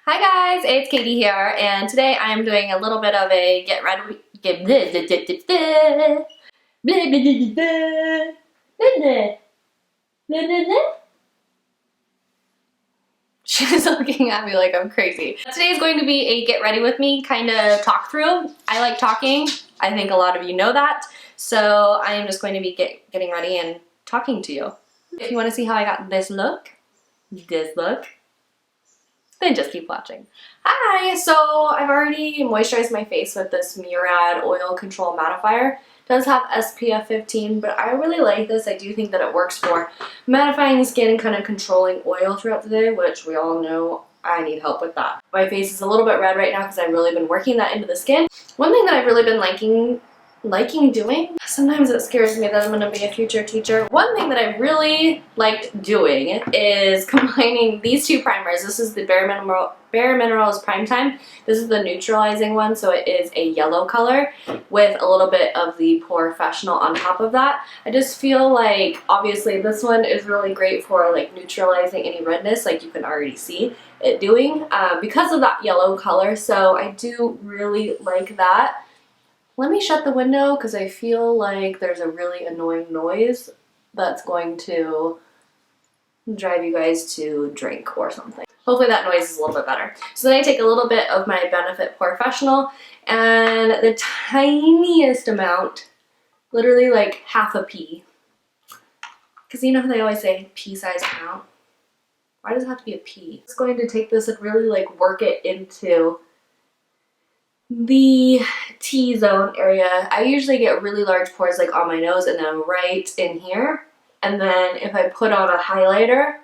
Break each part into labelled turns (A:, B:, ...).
A: Hi guys, it's Katie here, and today I am doing a little bit of a get ready. She's looking at me like I'm crazy. Today is going to be a get ready with me kind of talk through. I like talking. I think a lot of you know that. So I am just going to be getting ready and talking to you. If you want to see how I got this look, then just keep watching. Hi! So I've already moisturized my face with this Murad Oil Control Mattifier. It does have SPF 15, but I really like this. I do think that it works for mattifying skin and kind of controlling oil throughout the day, which we all know I need help with that. My face is a little bit red right now because I've really been working that into the skin. One thing that I've really been liking doing, sometimes it scares me that I'm going to be a future teacher. One thing that I really liked doing is combining these two primers. This is the Bare Minerals Prime Time. This is the neutralizing one, so it is a yellow color with a little bit of the Porefessional on top of that. I just feel like obviously this one is really great for like neutralizing any redness, like you can already see it doing because of that yellow color, so I do really like that. Let me shut the window because I feel like there's a really annoying noise that's going to drive you guys to drink or something. Hopefully that noise is a little bit better. So then I take a little bit of my Benefit Porefessional and the tiniest amount, literally like half a pea. Because you know how they always say pea-sized amount? Why does it have to be a pea? I'm just going to take this and really like work it into the T-zone area. I usually get really large pores like on my nose and then right in here. And then if I put on a highlighter,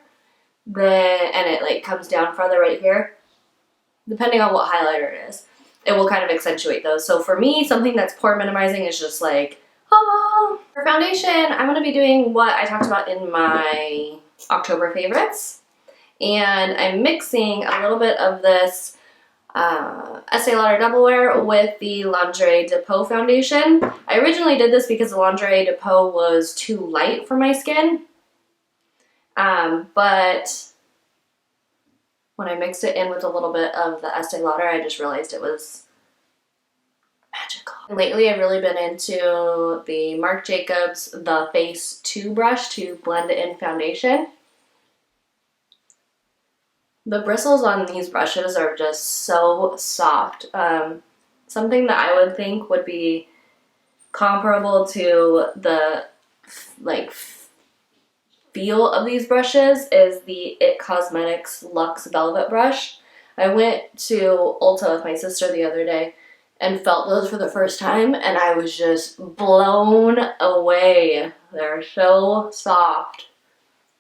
A: and it like comes down farther right here, depending on what highlighter it is, it will kind of accentuate those. So for me, something that's pore minimizing is just like, oh. For foundation, I'm going to be doing what I talked about in my October favorites. And I'm mixing a little bit of this Estee Lauder Double Wear with the Lingerie de Peau foundation. I originally did this because the Lingerie de Peau was too light for my skin, but when I mixed it in with a little bit of the Estee Lauder, I just realized it was magical. Lately, I've really been into the Marc Jacobs The Face 2 brush to blend in foundation. The bristles on these brushes are just so soft. Something that I would think would be comparable to the like feel of these brushes is the IT Cosmetics Luxe Velvet brush. I went to Ulta with my sister the other day and felt those for the first time, and I was just blown away. They're so soft.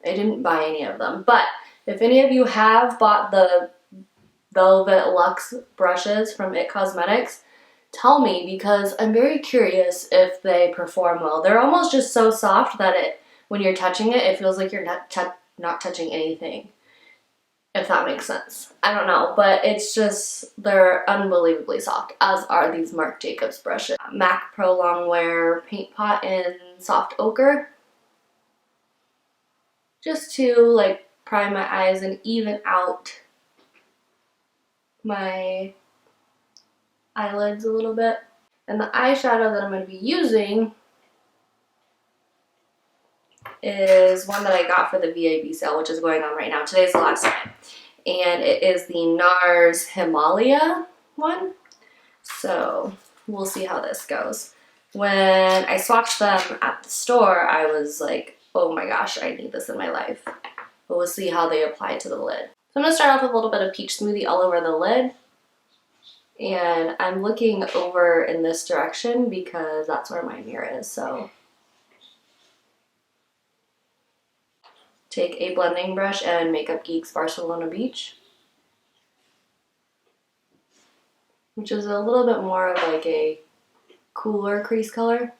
A: I didn't buy any of them, but if any of you have bought the Velvet Luxe brushes from IT Cosmetics, tell me because I'm very curious if they perform well. They're almost just so soft that when you're touching it, it feels like you're not touching anything, if that makes sense. I don't know, but it's just, they're unbelievably soft, as are these Marc Jacobs brushes. MAC Pro Longwear Paint Pot in Soft Ochre. Just to like prime my eyes and even out my eyelids a little bit. And the eyeshadow that I'm going to be using is one that I got for the VIB sale, which is going on right now. Today's the last time. And it is the Nars Himalia one. So we'll see how this goes. When I swatched them at the store, I was like, oh my gosh, I need this in my life. But we'll see how they apply to the lid. So I'm going to start off with a little bit of peach smoothie all over the lid. And I'm looking over in this direction because that's where my mirror is. So take a blending brush and Makeup Geek's Barcelona Beach, which is a little bit more of like a cooler crease color.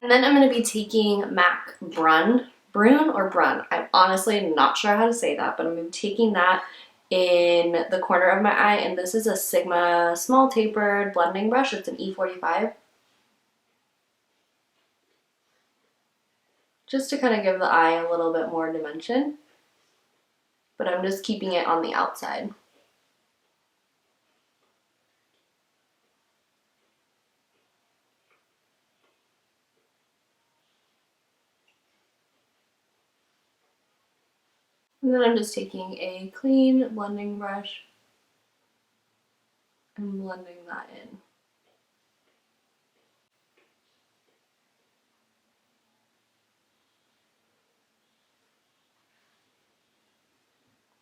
A: And then I'm going to be taking MAC Brun. I'm honestly not sure how to say that, but I'm going to be taking that in the corner of my eye, and this is a Sigma small tapered blending brush. It's an E45. Just to kind of give the eye a little bit more dimension. but I'm just keeping it on the outside. And then I'm just taking a clean blending brush and blending that in.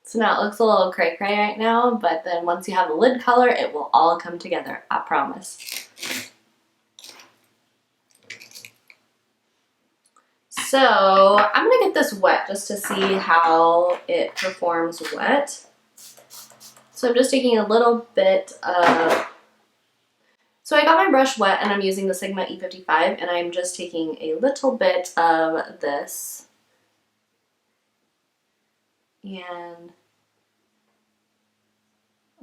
A: So now it looks a little cray-cray right now, but then once you have the lid color, it will all come together, I promise. So I'm gonna get this wet just to see how it performs wet. So I'm just taking a little bit of, so I got my brush wet and I'm using the Sigma E55 and I'm just taking a little bit of this and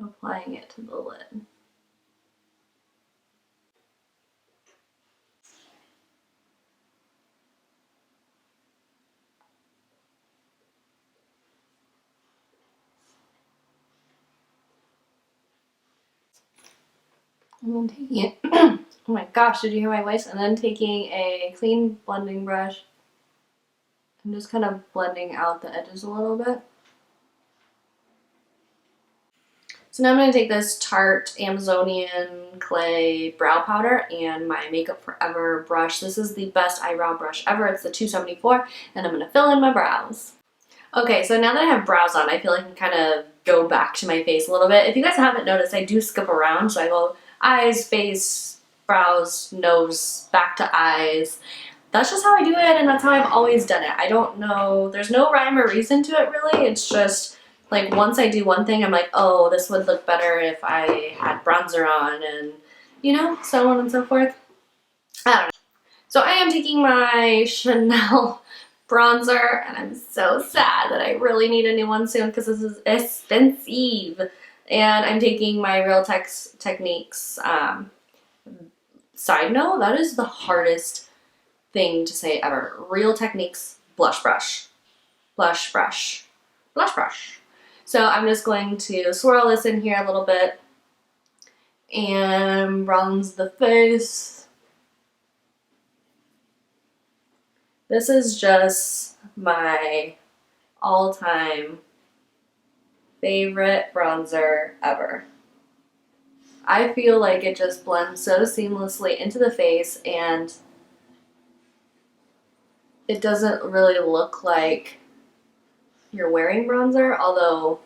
A: applying it to the lid. And then taking it, oh my gosh, did you hear my voice? And then taking a clean blending brush and just kind of blending out the edges a little bit. So now I'm going to take this Tarte Amazonian Clay Brow Powder and my Makeup Forever brush. This is the best eyebrow brush ever. It's the 274, and I'm going to fill in my brows. Okay, so now that I have brows on, I feel like I can kind of go back to my face a little bit. If you guys haven't noticed, I do skip around. So I go eyes, face, brows, nose, back to eyes. That's just how I do it, and that's how I've always done it. I don't know, there's no rhyme or reason to it really. It's just like once I do one thing, I'm like, oh, this would look better if I had bronzer on, and you know, so on and so forth. I don't know. So I am taking my Chanel bronzer, and I'm so sad that I really need a new one soon because this is expensive. And I'm taking my Real Techniques, side note, that is the hardest thing to say ever. Real Techniques blush brush. Blush brush. Blush brush. So I'm just going to swirl this in here a little bit and bronze the face. This is just my all-time favorite bronzer ever. I feel like it just blends so seamlessly into the face and it doesn't really look like you're wearing bronzer, although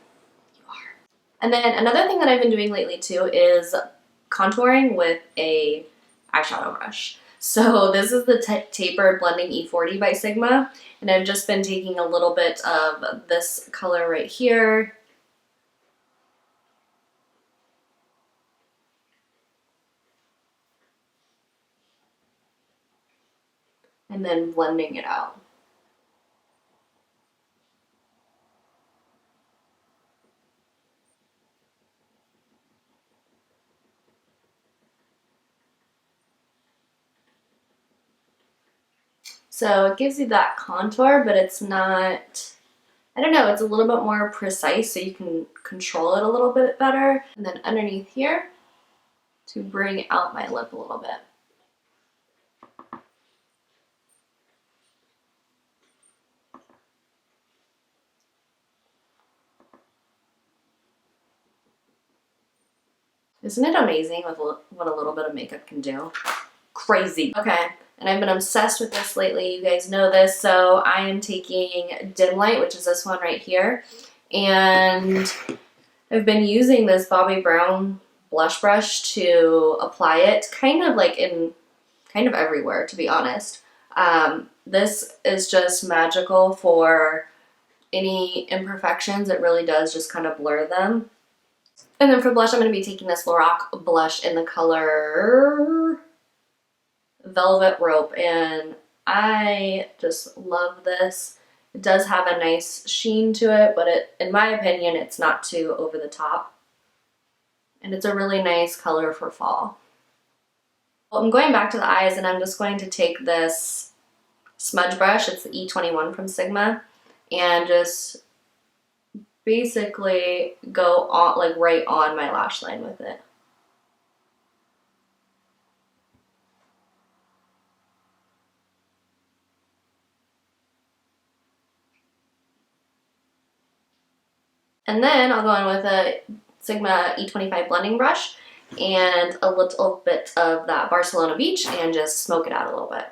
A: you are. And then another thing that I've been doing lately too is contouring with a eyeshadow brush. So this is the Tapered Blending E40 by Sigma, and I've just been taking a little bit of this color right here and then blending it out. So it gives you that contour, but it's not, I don't know, it's a little bit more precise so you can control it a little bit better. And then underneath here to bring out my lip a little bit. Isn't it amazing with what a little bit of makeup can do? Crazy. Okay, and I've been obsessed with this lately. You guys know this. So I am taking Dim Light, which is this one right here. And I've been using this Bobbi Brown blush brush to apply it kind of like in kind of everywhere, to be honest. This is just magical for any imperfections. It really does just kind of blur them. And then for blush, I'm going to be taking this Lorac blush in the color Velvet Rope, and I just love this. It does have a nice sheen to it, but in my opinion, it's not too over the top. And it's a really nice color for fall. Well, I'm going back to the eyes, and I'm just going to take this smudge brush. It's the E21 from Sigma, and just basically go on, like right on my lash line with it. And then I'll go in with a Sigma E25 blending brush and a little bit of that Barcelona Beach and just smoke it out a little bit.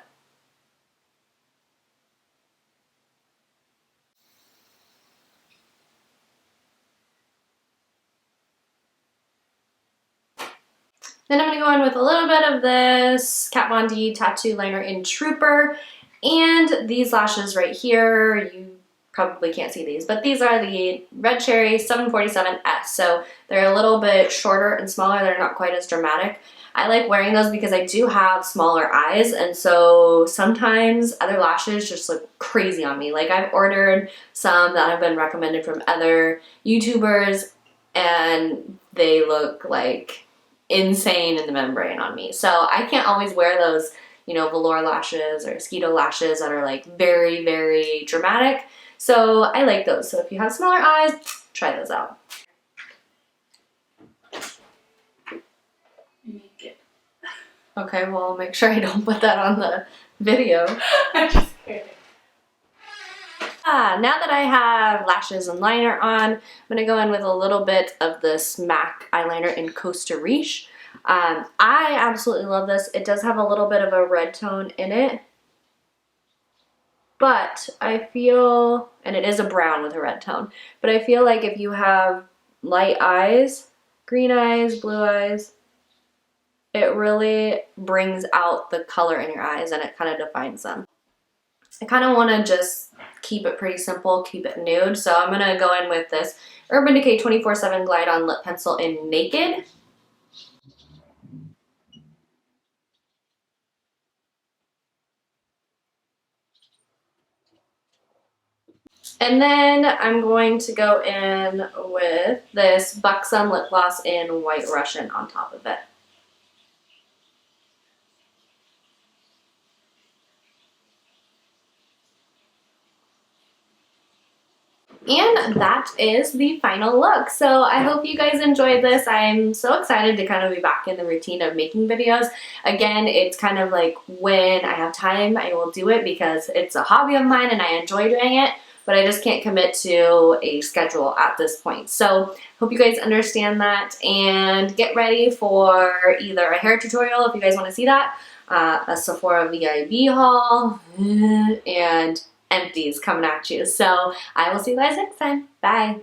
A: Then I'm going to go in with a little bit of this Kat Von D Tattoo Liner in Trooper, and these lashes right here, you probably can't see these, but these are the Red Cherry 747S, so they're a little bit shorter and smaller. They're not quite as dramatic. I like wearing those because I do have smaller eyes, and so sometimes other lashes just look crazy on me. Like I've ordered some that have been recommended from other YouTubers, and they look like insane in the membrane on me. So I can't always wear those, you know, velour lashes or mosquito lashes that are like very, very dramatic. So I like those. So if you have smaller eyes, try those out. Okay, well, make sure I don't put that on the video. I'm just kidding. Now that I have lashes and liner on, I'm going to go in with a little bit of this MAC eyeliner in Costa Riche. I absolutely love this. It does have a little bit of a red tone in it, but I feel, and it is a brown with a red tone, but I feel like if you have light eyes, green eyes, blue eyes, it really brings out the color in your eyes and it kind of defines them. I kind of want to just keep it pretty simple, keep it nude. So I'm going to go in with this Urban Decay 24/7 Glide On Lip Pencil in Naked. And then I'm going to go in with this Buxom lip gloss in White Russian on top of it. And that is the final look. So I hope you guys enjoyed this. I'm so excited to kind of be back in the routine of making videos. Again, it's kind of like when I have time, I will do it because it's a hobby of mine and I enjoy doing it, but I just can't commit to a schedule at this point. So hope you guys understand that and get ready for either a hair tutorial if you guys want to see that, a Sephora VIB haul, and empties coming at you. So I will see you guys next time. Bye.